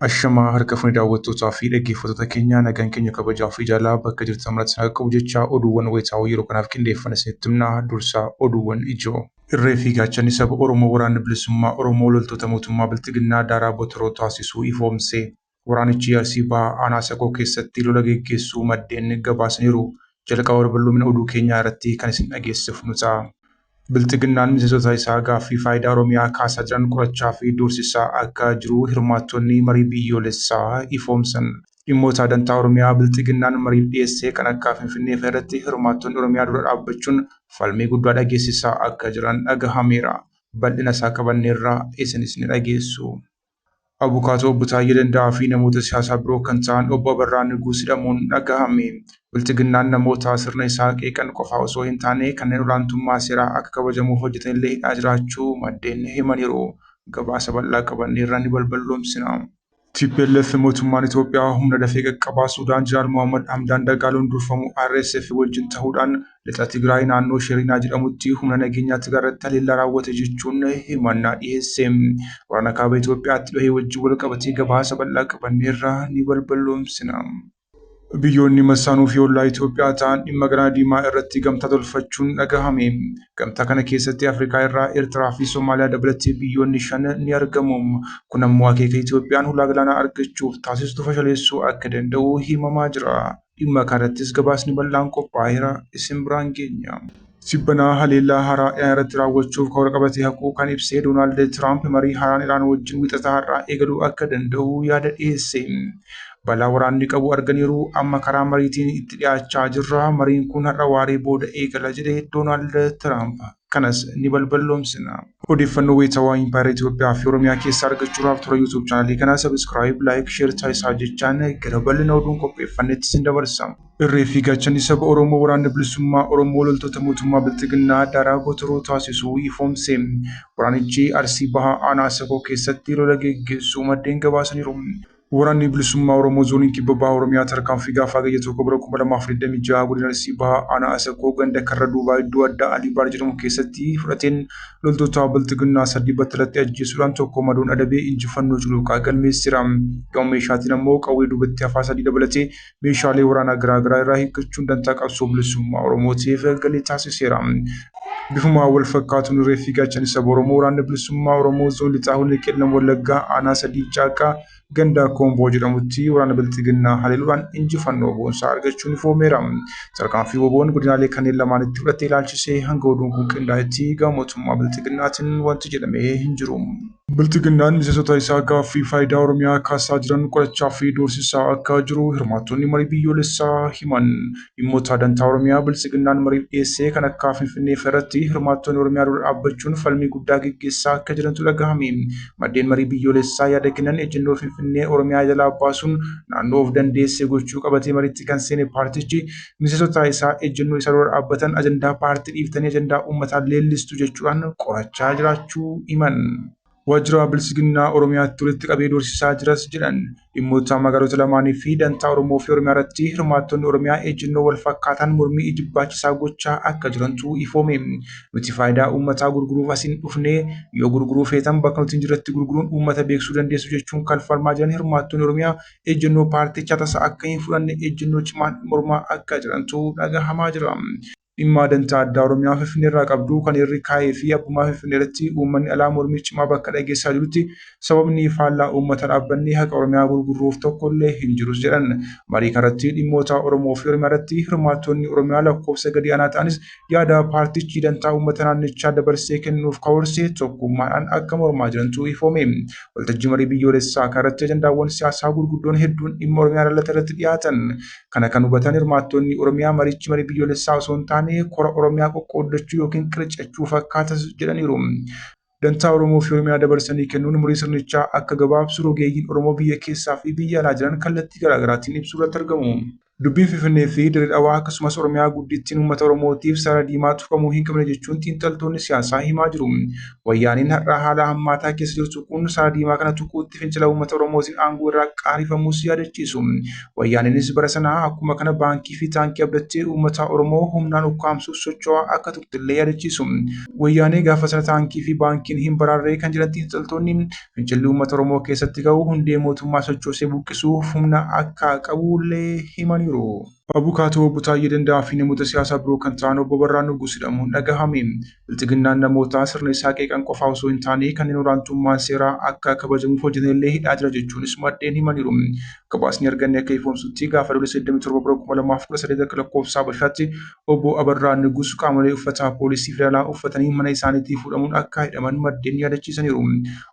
Ashamaa harka fuuni daawwattootaa fi dhaggeeffattoota keenya nagaan keenya kabajaa fi jaalala bakka jirtan maratti nagaa qabu jecha oduuwwan wayitaawoo yeroo kanaaf qindeeffame isinitti himna. Dursaa oduuwwan ijoo. Irree fi gaachanni saba Oromoo waraanni bilisummaa Oromoo loltoota mootummaa Bilxiginnaa daaraa Botoroo taasisuu ifoomse. Waraanichi Arsii Bahaa Aanaa Sakoo keessatti lola geggeessuu maddeen gabaasaniiru. Jalqaba balballoomina oduu keenyaa irratti kan isin dhageessifnu ta'a. Bilxiginnaan miseensota isaa gaaffii faayidaa Oromiyaa kaasaa jiran qorachaa fi doorsisaa akka jiru hirmaattonni marii biyyoolessaa ifoomsan. Dhimmoota dantaa Oromiyaa Bilxiginnaan mariif dhiyeessee kan akka Finfinnee irratti hirmaattonni Oromiyaa dura dhaabbachuun falmii guddaa dhageessisaa akka jiran dhagahameera. Bal'ina isaa qabanneerraa isinis ni dhageessu. Abukaatoo Obbo Taayyee Danda'a fi namoota siyaasaa biroo kan ta'an Obbo Abarraa Nuguu hidhamuun dhagahame. Bilxiginnaan namoota sirna isaa qeeqan qofa osoo hin taane kanneen olaantummaa seeraa akka kabajamuuf hojjetan illee hidhaa jiraachuu maddeen himaniiru. Gabaasa bal'aa qabanneerraa ni balballoomsina. TPLF mootummaan Itoophiyaa humna dafee qaqqabaa Sudaan Jeneraal Mohammad Hamdaan Dagaaloon durfamu RSF wajjin ta'uudhaan lixa Tigraay naannoo Sherinaa jedhamutti humna nageenyaa Tigraay irratti haleellaa raawwate jechuun himannaa dhiyeesse. Waraana kaaba Itoophiyaatti dhahee wajjin wal qabatee gabaasa bal'aa qabanneerraa ni balballoomsina. Biyyoonni Massaanuu fi ollaa Itoophiyaa ta'an dhimma Galaana Diimaa irratti gamtaa tolfachuun dhagahame. Gamtaa kana keessatti Afrikaa irraa Eertiraa fi Somaaliyaa dabalatee biyyoonni 5 ni argamu. Kun ammoo akeeka Itoophiyaan hulaa galaanaa argachuuf taasistu fashaleessuu akka danda'u himamaa jira. Dhimma kanarrattis gabaasni bal'aan qophaa'eera isin biraan geenya. Sibbanaa haleellaa haaraa Iraan irratti raawwachuuf karoora qabatee haquu kan ibsee Doonaald Tiraamp marii haaraan Iraan wajjin wixataa har'aa eegaluu akka danda'u yaada dhiyeesse. Balaa waraanni qabu arganiiru amma karaa mariitiin itti dhiyaachaa jirra. Mariin kun har'a waaree booda eegala jedhee Doonaald Tiraamp. Kanas ni balballoomsina. Odeeffannoo wayitaawaa Impaayera Itoophiyaa fi Oromiyaa keessaa argachuudhaaf toora YouTube chaanalii kanaa sabiskiraayib, laayik, sheer taasisaa jechaan gara bal'ina oduun qopheeffannetti isin dabarsa. Irree fi gaachanni saba Oromoo waraanni bilisummaa Oromoo loltoota mootummaa Bilxiginnaa daaraa Botoroo taasisuu ifoomse. Waraanichi Arsii Bahaa Aanaa Sakoo keessatti lola geggeessuu maddeen gabaasaniiru. Waraanni bilisummaa Oromoo zoonii kibba bahaa Oromiyaa tarkaanfii gaafa gayya tokko bara 2026 godina Arsii Bahaa Aanaa Sakoo ganda karra duubaa iddoo addaa Aliibaar jedhamu keessatti fudhateen loltoota Bilxiginnaa 3 battalatti ajjeesuudhaan tokko madoon adabee injifannoo culuqaa galmeessira. Gama meeshaatiin ammoo qawwee duubatti hafaa 3 dabalatee meeshaalee waraanaa garaagaraa irraa hiikkachuun dantaa qabsoo bilisummaa Oromootiif galii taasiseera. Bifuma wal fakkaatuun irree fi gaachanni saba Oromoo waraanni bilisummaa Oromoo zoonii lixaa Hundee Qeellam Wallaggaa Aanaa Sadii Caaqaa ganda Koomboo jedhamutti waraana Bilxiginnaa haleeluudhaan injifannoo boonsaa argachuun ifoomeera. Tarkaanfii boboon godinaalee kanneen lamaanitti fudhatee ilaalchisee hanga oduun kun qindaa'etti gama mootummaa Bilxiginnaatiin wanti jedhamee hin jiru. Bilxiginnaan miseensota isaa gaaffii faayidaa Oromiyaa kaasaa jiran qorachaa fi doorsisaa akka jiru hirmaattonni marii biyyoolessaa himan. Dhimmoota dantaa Oromiyaa Bilxiginnaan mariif dhiyeessee kan akka Finfinnee irratti hirmaattonni Oromiyaa dura dhaabbachuun falmii guddaa geggeessaa akka jirantu dhagahame. Maddeen marii biyyoolessaa yaada kennan ejjennoo Finfinnee Oromiyaa jalaa baasuun naannoo of dandeessee gochuu qabatee mariitti kan seene paartichi miseensota isaa ejjennoo isa dura dhaabbatan ajandaa paartii dhiiftanii ajandaa uummataa leellistu jechuudhaan qorachaa jiraachuu himan. Waajjira Bilxiginnaa Oromiyaatti walitti qabee doorsisaa jiras jedhan. Dhimmoota magaalota lamaanii fi dantaa Oromoo fi Oromiyaa irratti hirmaattonni Oromiyaa ejjennoo wal fakkaataan mormii ijibbaachisaa gochaa akka jirantu ifoome. Nuti faayidaa uummataa gurguruuf asiin dhufnee yoo gurguruu feetan bakka nuti jirratti gurguruun uummata beeksisuu dandeessu jechuun kan falmaa jiran hirmaattonni Oromiyaa ejjennoo paartichaa tasa akka hin fudhanne ejjennoo cimaan mormaa akka jirantu dhagahamaa jira. Dhimma dantaa addaa Oromiyaa Finfinnee irraa qabdu kan irri kaa'ee fi abbummaa Finfinnee irratti uummanni alaa mormii cimaa bakka dhageessaa jirutti sababni faallaa uummata dhaabbannee haqa Oromiyaa gurguruuf tokkollee hin jirus jedhan. Marii kanarratti dhimmoota Oromoo fi Oromiyaa irratti hirmaattonni Oromiyaa lakkoofsa gadi aanaa ta'anis yaada paartichi dantaa uummata naannichaa dabarsee kennuuf karoorse tokkummaadhaan akka mormaa jirantu ifoome. Waltajjii marii biyyoolessaa kanarratti ajandaawwan siyaasaa gurguddoon hedduun dhimma Oromiyaa lallataa irratti dhiyaatan. Kana kan hubatan hirmaattonni Oromiyaa marichi marii biyyoolessaa osoo hin taane kora Oromiyaa qoqqoodachuu yookiin qircachuu fakkaatas jedhaniiru. Dantaa Oromoo fi Oromiyaa dabarsanii kennuun umurii sirnichaa akka gabaabsu rogeeyyiin Oromoo biyya keessaa fi biyya alaa jiran kallattii garaagaraatiin ibsuu irratti argamu. Dubbiin Finfinnee fi Dirree Dhawaa akkasumas Oromiyaa guddittiin uummata Oromootiif sara diimaa tufamuu hin qabne jechuun xiinxaltoonni siyaasaa himaa jiru. Wayyaaniin har'a haala hammaataa keessa jirtu kun sara diimaa kana tuquutti fincila uummata Oromootiin aangoo irraa qaarifamuus yaadachiisu. Wayyaaniinis bara sanaa akkuma kana baankii fi taankii abdattee uummata Oromoo humnaan ukkaamsuuf socho'aa akka turtellee yaadachiisu. Wayyaanee gaafa sana taankii fi baankiin hin baraarree kan jedhan xiinxaltoonni fincilli uummata Oromoo keessatti ga'u hundee mootummaa sochoosee buqqisuuf humna akka qabullee himaniiru. Abukaatoo Obbo Taayyee Danda'a fi namoota siyaasaa biroo kan ta'an Obbo Birhaanuu Nugguus jedhamuun dhagahame. Bilchiginnaan namoota sirna isaa qeeqan qofaa osoo hin taane kanneen olaantummaan seeraa akka kabajamuuf hojjetanillee hidhaa jira jechuunis maddeen himaniiru. Gabaasni arganne akka ifoomsutti gaafa adoolessa 27/2013 akka lakkoofsa Habashaatti Obbo Birhaanuu Nugguus qaamolee uffata poolisii federaalaa uffatanii mana isaaniitti fuudhamuun akka hidhaman maddeen yaadachiisaniiru.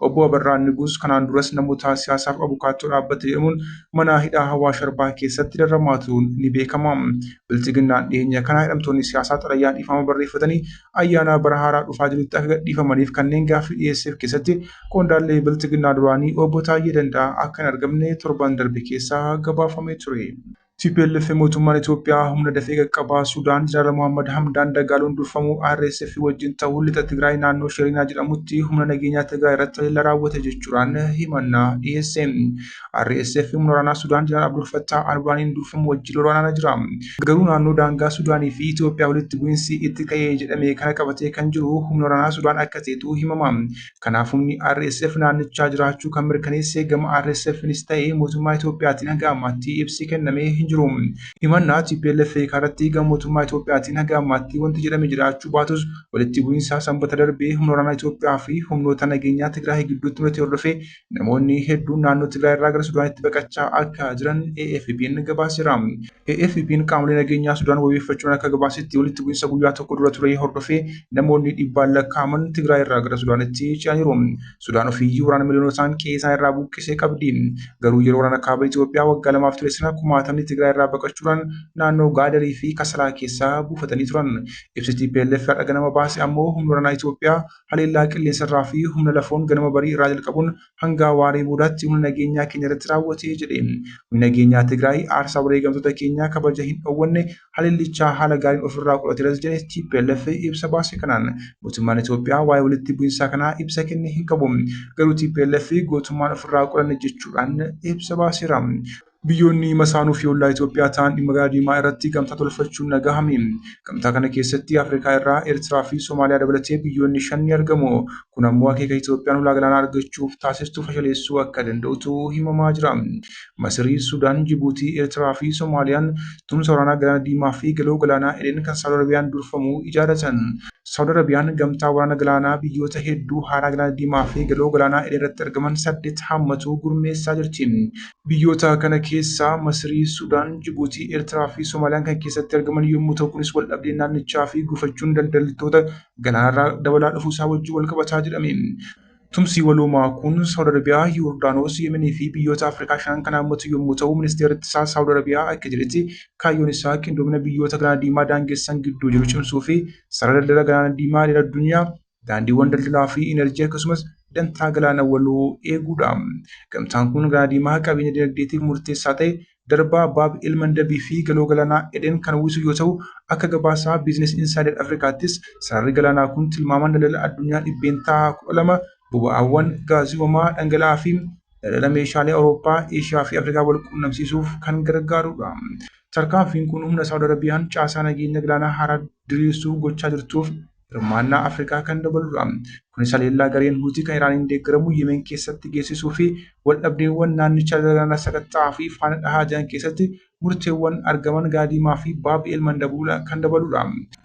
Obbo Birhaanuu Nugguus kanaan duras namoota siyaasaaf abukaatoo dhaabbate jedhamuun mana hidhaa Awwaash Arbaa keessatti darramaatu ni beekama. Bilchiginnaan dhiyeenya kana hidhamtoonni siyaasaa xalayaa dhiifama barreeffatanii ayyaana bara haaraa dhufaa jirutti akka gadhiifamaniif kanneen gaaffii dhiyeesseef keessatti qondaallee bilchiginnaa duraanii Obbo Taayyee Danda'a akka hin argamne torban darbe keessa gabaafamee ture. TPLF mootummaan Itoophiyaa humna dafee qaqqabaa Sudaan Jeneraal Mohammad Hamdaan Dagaaloon durfamu RSF wajjin ta'uun lixa Tigraay naannoo Sherinaa jedhamutti humna nageenyaa Tigraay irratti haleellaa raawwate jechuudhaan himannaa dhiyeesse. RSF humna waraanaa Sudaan Jeneraal Abdul Fattah Alburhaaniin durfamu wajjin waraanaa jira. Garuu naannoo daangaa Sudaanii fi Itoophiyaa walitti bu'iinsi itti ka'ee jedhamee kana qabatee kan jiru humna waraanaa Sudaan akka ta'etu himama. Kanaaf humni RSF naannichaa jiraachuu kan mirkaneesse gama RSFnis ta'ee mootummaa Itoophiyaatiin hanga ammaatti ibsi kennamee hin jiru. Himannaa TPLF karatti gama mootummaa Itoophiyaatiin hanga ammaatti wanti jedhame jiraachuu baatus walitti bu'iinsa sanbata darbee humna waraanaa Itoophiyaa fi humnoota nageenyaa Tigraay gidduutti mul'ate hordofee namoonni hedduun naannoo Tigraay irraa gara Sudaanitti baqachaa akka jiran AFP'n gabaaseera. AFP'n qaamolee nageenyaa Sudaan wabeeffachuun akka gabaasetti walitti bu'iinsa guyyaa tokko dura ture hordofee namoonni dhibbaan lakkaa'aman Tigraay irraa gara Sudaanitti ce'aniiru. Sudaan ofiiyyuu waraana miliyoonotaan qe'ee isaa irraa buqqisee qabdi. Garuu yeroo waraana kaaba Itoophiyaa waggaa lamaaf ture sana kumaatamni Tigraay irraa baqachuudhaan naannoo Gaadarii fi Kasalaa keessa buufatanii turan. Ibsi TPLF har'a ganama baase ammoo humna waraanaa Itoophiyaa haleellaa qilleensarraa fi humna lafoon ganama barii irraa jalqabuun hanga waaree boodaatti humna nageenyaa keenya irratti raawwatee jedhe. Humni nageenyaa Tigraay aarsaa wareegamtoota keenyaa kabaja hin dhoowwanne haleellichaa haala gaariin ofirraa qolateeras jedhe TPLF ibsa baase kanaan. Mootummaan Itoophiyaa waa'ee walitti bu'iinsa kanaa ibsa kenne hin qabu. Garuu TPLF gootummaan ofirraa qolanne jechuudhaan ibsa baaseera. Biyyoonni masaanuu fi ollaa Itoophiyaa ta'an dhimma Galaana Diimaa irratti gamtaa tolfachuun nagahame. Gamtaa kana keessatti Afrikaa irraa Eertiraa fi Somaaliyaa dabalatee biyyoonni 5 ni argamu. Kun ammoo akeeka Itoophiyaan ulaa galaanaa argachuuf taasistuu fashaleessuu akka danda'utu himamaa jira. Masirii, Sudaan, Jibuutii, Eertiraa fi Somaaliyaan tumsa waraanaa Galaana Diimaa fi galoo galaanaa Eden kan Saawud Arabiyaan durfamu ijaarratan. Saawud Arabiyaan gamtaa waraana galaanaa biyyoota hedduu haaraa Galaana Diimaa fi galoo galaanaa Eden irratti argaman 8 hammatu gurmeessaa jirti. Biyyoota kana keessaa Masirii, Sudaan, Jibuutii, Eertiraa fi Soomaaliyaan kan keessatti argaman yommuu ta'u kunis wal dhabdee naannichaa fi gufachuun daldaltoota galaanarraa dabalaa dhufuusaa wajjin wal qabataa jedhame. Tumsi waloomaa kun Saawud Arabiyaa, Yordaanos, Yemenii fi biyyoota Afrikaa 5 kan hammatu yommuu ta'u ministeerri ittisaa Saawud Arabiyaa akka jedhetti kaayyoon isaa qindoomina biyyoota Galaana Diimaa daangessan gidduu jiru cimsuu fi sarara daldala Galaana Diimaa idil addunyaa daandiiwwan daldalaa fi inerjii akkasumas dantaa galaana waloo eeguudha. Gamtaan kun Galaana Diimaa qabeenya dinagdeetiif murteessaa ta'e darbaa Baab Ilmandabii fi galoo galaanaa Eden kan uwwisu yoo ta'u akka gabaasaa Business Insider Afrikaattis sararri galaanaa kun tilmaamaan daldala addunyaa dhibbeentaa 12 boba'aawwan gaazii uumamaa dhangala'aa fi daldala meeshaalee Awurooppaa, Eeshiyaa fi Afrikaa wal quunnamsiisuuf kan gargaarudha. Tarkaanfiin kun humna Saawud Arabiyaan caasaa nageenya galaanaa haaraa diriirsuu gochaa jirtuuf hirmaannaa Afrikaa kan dabaludha. Kunis haleellaa gareen Huutii kan Iraaniin deeggaramu Yemen keessatti geessisuu fi wal dhabdeewwan naannicha galaana sakatta'aa fi faana dhahaa jiran keessatti murteewwan argaman Galaana Diimaa fi Baab Ilmandabuu kan dabaludha.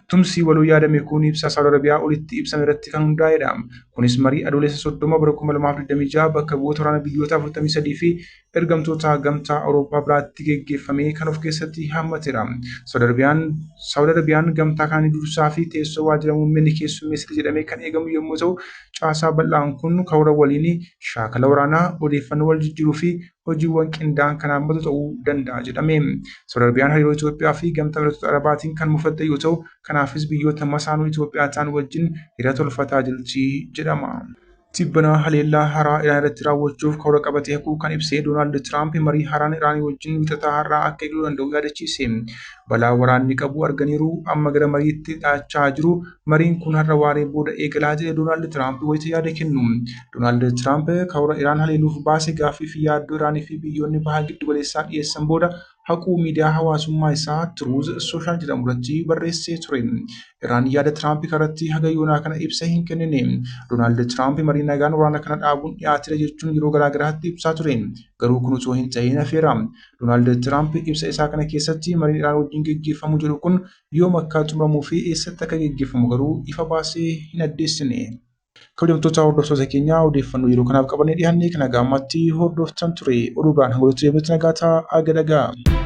Tumsi waloo yaadame kun ibsa Saawud Arabiyaa olitti ibsame irratti kan hundaa'edha. Kunis marii adoolessa 30 bara 2026 bakka bu'oota waraana biyyoota 43 fi ergamtoota gamtaa Awurooppaa biraatti geggeeffame kan of keessatti hammatedha. Saawud Arabiyaan gamtaa kana dursaa fi teessoo waajjira muummee keessummeessite jedhamee kan eegamu yommuu ta'u caasaa bal'aan kun karoora waliin shaakala waraanaa odeeffannoo wal jijjiiruu fi hojiiwwan qindaa'an kan hammatu ta'uu danda'a jedhame. Saawud Arabiyaan hariiroo Itoophiyaa fi gamtaa Emireetota Arabaatiin kan mufatte yoo ta'u kanaafis biyyoota masaanuu Itoophiyaa ta'an wajjin hiriira tolfataa jirti jedhama. Tibbana haleellaa haaraa Iraan irratti raawwachuuf karoora qabatee haquu kan ibse Doonaald Tiraamp marii haaraan Iraanii wajjin wiixata har'aa akka eegaluu danda'u yaadachiise. Balaa waraanni qabu arganiiru amma gara mariitti dhiyaachaa jiru. Mariin kun har'a waaree booda eegalaa jedhe Doonaald Tiraamp wayita yaada kennu. Doonaald Tiraamp karoora Iraan haleeluuf baase gaaffii fi yaaddoo Iraanii fi biyyoonni bahaa giddu galeessaa dhiyeessan booda haquu miidiyaa hawaasummaa isaa Truth Social jedhamu irratti barreessee ture. Iraan yaada Tiraamp kanarratti haga yoonaa kana ibsa hin kennine. Doonaald Tiraamp marii nagaan waraana kana dhaabuun dhiyaateera jechuun yeroo garaagaraatti ibsaa ture. Garuu kun osoo hin ta'in hafeera. Doonaald Tiraamp ibsa isaa kana keessatti mariin Iraan wajjin geggeeffamu jedhu kun yoom akka xumuramuu fi eessatti akka geggeeffamu garuu ifa baasee hin addeessine. Kabajamtoota hordoftoota keenyaa odeeffannoo yeroo kanaaf qabannee dhiyaannee kana gaamatti hordoftan ture. Oduudhaan hanga walitti deebinutti nagaa ta'aa.